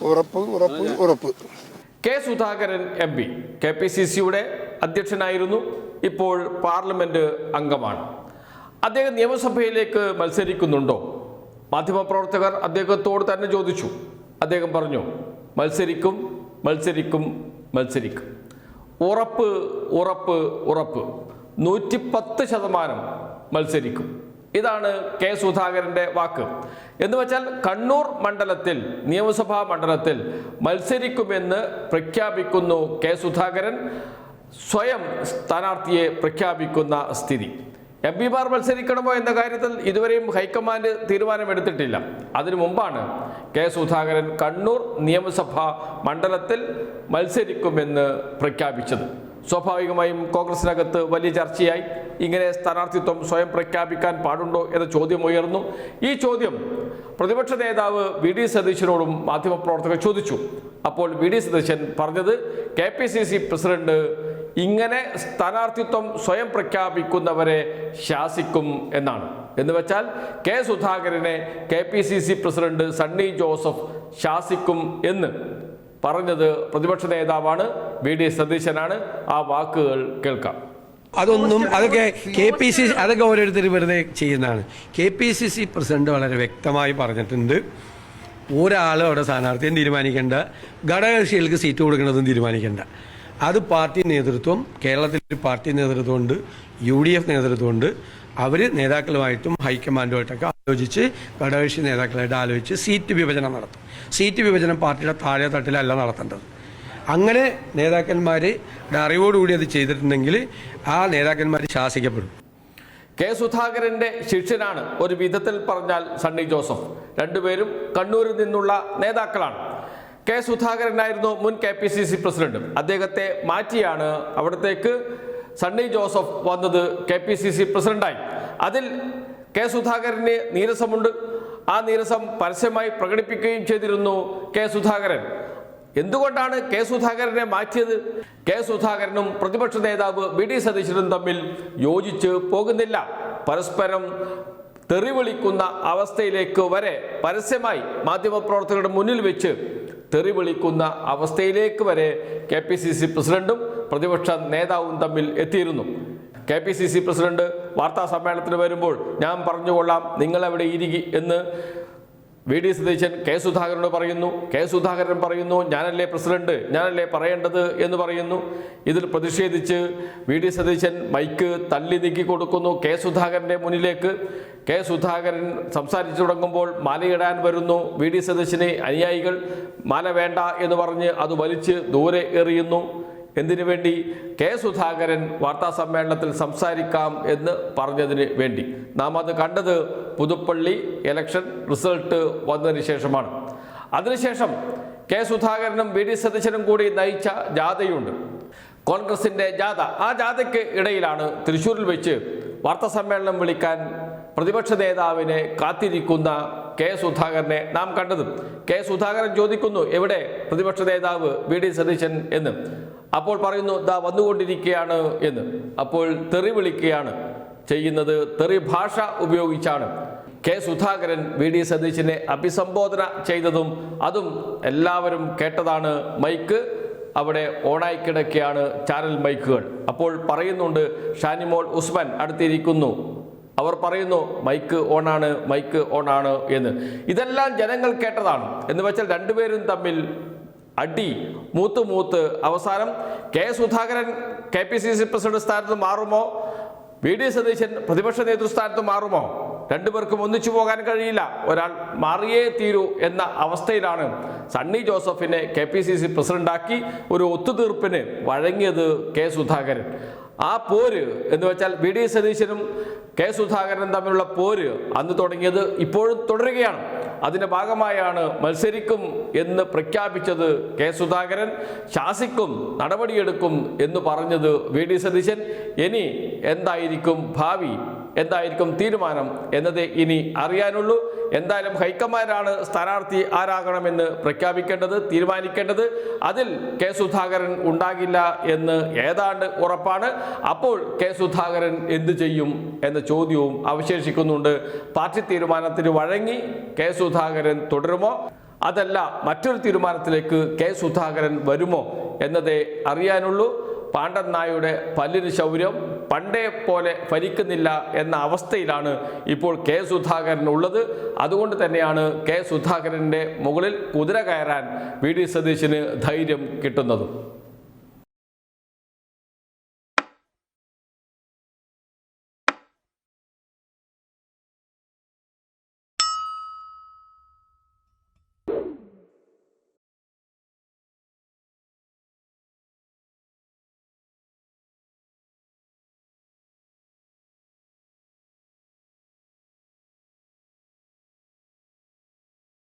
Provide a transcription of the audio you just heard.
ഉറപ്പ്. K Sudhakaran MP KPCCയുടെ അധ്യക്ഷനായിരുന്നു, ഇപ്പോൾ പാർലമെന്റ് അംഗമാണ്. അദ്ദേഹം നിയമസഭയിലേക്ക് മത്സരിക്കുന്നുണ്ടോ? മാധ്യമപ്രവർത്തകർ അദ്ദേഹത്തോട് തന്നെ ചോദിച്ചു. അദ്ദേഹം പറഞ്ഞു, മത്സരിക്കും. ഉറപ്പ് 110% മത്സരിക്കും. ഇതാണ് കെ സുധാകരൻ്റെ വാക്ക്. എന്ന് വെച്ചാൽ കണ്ണൂർ മണ്ഡലത്തിൽ, നിയമസഭാ മണ്ഡലത്തിൽ മത്സരിക്കുമെന്ന് പ്രഖ്യാപിക്കുന്നു കെ സുധാകരൻ. സ്വയം സ്ഥാനാർത്ഥിയെ പ്രഖ്യാപിക്കുന്ന സ്ഥിതി. MP മത്സരിക്കണമോ എന്ന കാര്യത്തിൽ ഇതുവരെയും ഹൈക്കമാൻഡ് തീരുമാനമെടുത്തിട്ടില്ല. അതിനു മുമ്പാണ് കെ സുധാകരൻ കണ്ണൂർ നിയമസഭാ മണ്ഡലത്തിൽ മത്സരിക്കുമെന്ന് പ്രഖ്യാപിച്ചത്. സ്വാഭാവികമായും കോൺഗ്രസിനകത്ത് വലിയ ചർച്ചയായി. ഇങ്ങനെ സ്ഥാനാർത്ഥിത്വം സ്വയം പ്രഖ്യാപിക്കാൻ പാടുണ്ടോ എന്ന ചോദ്യം ഉയർന്നു. ഈ ചോദ്യം പ്രതിപക്ഷ നേതാവ് VD സതീശനോടും മാധ്യമപ്രവർത്തകർ ചോദിച്ചു. അപ്പോൾ VD സതീശൻ പറഞ്ഞത് KPCC പ്രസിഡന്റ് ഇങ്ങനെ സ്ഥാനാർത്ഥിത്വം സ്വയം പ്രഖ്യാപിക്കുന്നവരെ ശാസിക്കും എന്നാണ്. എന്ന് വെച്ചാൽ കെ സുധാകരനെ KPCC പ്രസിഡന്റ് സണ്ണി ജോസഫ് ശാസിക്കും എന്ന് പറഞ്ഞത് പ്രതിപക്ഷ നേതാവാണ്, VD സതീശനാണ്. ആ വാക്കുകൾ കേൾക്കാം. അതൊക്കെ KPCC അതൊക്കെ ഓരോരുത്തർ വെറുതെ ചെയ്യുന്നതാണ്. KPCC പ്രസിഡന്റ് വളരെ വ്യക്തമായി പറഞ്ഞിട്ടുണ്ട്, ഒരാളും അവിടെ സ്ഥാനാർത്ഥിയും തീരുമാനിക്കേണ്ട, ഘടകകക്ഷികൾക്ക് സീറ്റ് കൊടുക്കുന്നതും തീരുമാനിക്കേണ്ട. അത് പാർട്ടി നേതൃത്വം, കേരളത്തിൽ പാർട്ടി നേതൃത്വമുണ്ട്, UDF നേതൃത്വമുണ്ട്. അവർ നേതാക്കളുമായിട്ടും ഹൈക്കമാൻഡുമായിട്ടൊക്കെ ആലോചിച്ച്, ഘടകകക്ഷി നേതാക്കളായിട്ട് ആലോചിച്ച് സീറ്റ് വിഭജനം നടത്തും. സീറ്റ് വിഭജനം പാർട്ടിയുടെ താഴെ തട്ടിലല്ല നടത്തേണ്ടത്. അങ്ങനെ നേതാക്കന്മാർ അറിവോടുകൂടി അത് ചെയ്തിട്ടുണ്ടെങ്കിൽ ആ നേതാക്കന്മാർ ശാസിക്കപ്പെടും. കെ സുധാകരന്റെ ശിഷ്യനാണ് ഒരു വിധത്തിൽ പറഞ്ഞാൽ സണ്ണി ജോസഫ്. രണ്ടുപേരും കണ്ണൂരിൽ നിന്നുള്ള നേതാക്കളാണ്. കെ സുധാകരനായിരുന്നു മുൻ KPCC പ്രസിഡന്റ്. അദ്ദേഹത്തെ മാറ്റിയാണ് അവിടത്തേക്ക് സണ്ണി ജോസഫ് വന്നത്, KPCC പ്രസിഡന്റായി. അതിൽ കെ സുധാകരന് നീരസമുണ്ട്. ആ നീരസം പരസ്യമായി പ്രകടിപ്പിക്കുകയും ചെയ്തിരുന്നു കെ സുധാകരൻ. എന്തുകൊണ്ടാണ് കെ സുധാകരനെ മാറ്റിയത്? കെ സുധാകരനും പ്രതിപക്ഷ നേതാവ് VD സതീശനും തമ്മിൽ യോജിച്ച് പോകുന്നില്ല. പരസ്പരം തെറിവിളിക്കുന്ന അവസ്ഥയിലേക്ക് വരെ, പരസ്യമായി മാധ്യമപ്രവർത്തകരുടെ മുന്നിൽ വെച്ച് തെറിവിളിക്കുന്ന അവസ്ഥയിലേക്ക് വരെ KPCC പ്രസിഡന്റും പ്രതിപക്ഷ നേതാവും തമ്മിൽ എത്തിയിരുന്നു. KPCC പ്രസിഡന്റ് വാർത്താ സമ്മേളനത്തിന് വരുമ്പോൾ ഞാൻ പറഞ്ഞുകൊള്ളാം, നിങ്ങളെവിടെ ഇരിക്കി എന്ന് VD സതീശൻ കെ സുധാകരനോട് പറയുന്നു. കെ സുധാകരൻ പറയുന്നു, ഞാനല്ലേ പ്രസിഡന്റ്, ഞാനല്ലേ പറയേണ്ടത് എന്ന് പറയുന്നു. ഇതിൽ പ്രതിഷേധിച്ച് VD സതീശൻ മൈക്ക് തള്ളി നീക്കി കൊടുക്കുന്നു കെ സുധാകരൻ്റെ മുന്നിലേക്ക്. കെ സുധാകരൻ സംസാരിച്ചു തുടങ്ങുമ്പോൾ മാലയിടാൻ വരുന്നു VD സതീശന് അനുയായികൾ. മാല വേണ്ട എന്ന് പറഞ്ഞ് അത് വലിച്ച് ദൂരെ എറിയുന്നു. എന്തിനു വേണ്ടി? കെ സുധാകരൻ വാർത്താ സമ്മേളനത്തിൽ സംസാരിക്കാം എന്ന് പറഞ്ഞതിന് വേണ്ടി. നാം അത് കണ്ടത് പുതുപ്പള്ളി ഇലക്ഷൻ റിസൾട്ട് വന്നതിന് ശേഷമാണ്. അതിനുശേഷം കെ സുധാകരനും VD സതീശനും കൂടി നയിച്ച ജാഥയുണ്ട്, കോൺഗ്രസിൻ്റെ ജാഥ. ആ ജാഥയ്ക്ക് ഇടയിലാണ് തൃശ്ശൂരിൽ വെച്ച് വാർത്താ സമ്മേളനം വിളിക്കാൻ പ്രതിപക്ഷ നേതാവിനെ കാത്തിരിക്കുന്ന കെ സുധാകരനെ നാം കണ്ടത്. കെ സുധാകരൻ ചോദിക്കുന്നു, എവിടെ പ്രതിപക്ഷ നേതാവ് VD സതീശൻ എന്ന്. അപ്പോൾ പറയുന്നു, ദാ വന്നുകൊണ്ടിരിക്കുകയാണ് എന്ന്. അപ്പോൾ തെറി വിളിക്കുകയാണ് ചെയ്യുന്നത്. തെറി ഭാഷ ഉപയോഗിച്ചാണ് കെ സുധാകരൻ VD സതീശനെ അഭിസംബോധന ചെയ്തതും. അതും എല്ലാവരും കേട്ടതാണ്. മൈക്ക് അവിടെ ഓണായി കിടക്കുകയാണ്, ചാനൽ മൈക്കുകൾ. അപ്പോൾ പറയുന്നുണ്ട്, ഷാനിമോൾ ഉസ്മാൻ അടുത്തിരിക്കുന്നു. അവർ പറയുന്നു, മൈക്ക് ഓണാണ് എന്ന്. ഇതെല്ലാം ജനങ്ങൾ കേട്ടതാണ്. എന്ന് വെച്ചാൽ രണ്ടുപേരും തമ്മിൽ അടി മൂത്ത് അവസാനം കെ സുധാകരൻ KPCC പ്രസിഡന്റ് സ്ഥാനത്ത് മാറുമോ, VD സതീശൻ പ്രതിപക്ഷ നേതൃസ്ഥാനത്ത് മാറുമോ? രണ്ടുപേർക്കും ഒന്നിച്ചു പോകാൻ കഴിയില്ല, ഒരാൾ മാറിയേ തീരൂ എന്ന അവസ്ഥയിലാണ് സണ്ണി ജോസഫിനെ KPCC പ്രസിഡന്റാക്കി ഒരു ഒത്തുതീർപ്പിന് വഴങ്ങിയത് കെ സുധാകരൻ. ആ പോര് എന്ന് വെച്ചാൽ VD സതീശനും കെ സുധാകരനും തമ്മിലുള്ള പോര് അന്ന് തുടങ്ങിയത് ഇപ്പോഴും തുടരുകയാണ്. അതിൻ്റെ ഭാഗമായാണ് മത്സരിക്കും എന്ന് പ്രഖ്യാപിച്ചത് കെ സുധാകരൻ, ശാസിക്കും, നടപടിയെടുക്കും എന്ന് പറഞ്ഞത് VD സതീശൻ. ഇനി എന്തായിരിക്കും ഭാവി, എന്തായിരിക്കും തീരുമാനം എന്നതേ ഇനി അറിയാനുള്ളൂ. എന്തായാലും ഹൈക്കമാൻഡാണ് സ്ഥാനാർത്ഥി ആരാകണമെന്ന് പ്രഖ്യാപിക്കേണ്ടത്, തീരുമാനിക്കേണ്ടത്. അതിൽ കെ സുധാകരൻ ഉണ്ടാകില്ല എന്ന് ഏതാണ്ട് ഉറപ്പാണ്. അപ്പോൾ കെ സുധാകരൻ എന്തു ചെയ്യും എന്ന ചോദ്യവും അവശേഷിക്കുന്നുണ്ട്. പാർട്ടി തീരുമാനത്തിന് വഴങ്ങി കെ സുധാകരൻ തുടരുമോ, അതല്ല മറ്റൊരു തീരുമാനത്തിലേക്ക് കെ സുധാകരൻ വരുമോ എന്നതേ അറിയാനുള്ളൂ. പാണ്ഡൻ നായയുടെ പല്ലിന് ശൗര്യം പണ്ടേ പോലെ ഫലിക്കുന്നില്ല എന്ന അവസ്ഥയിലാണ് ഇപ്പോൾ കെ സുധാകരൻ ഉള്ളത്. അതുകൊണ്ട് തന്നെയാണ് കെ സുധാകരൻ്റെ മുകളിൽ കുതിര കയറാൻ വി ഡി സതീശന് ധൈര്യം കിട്ടുന്നതും.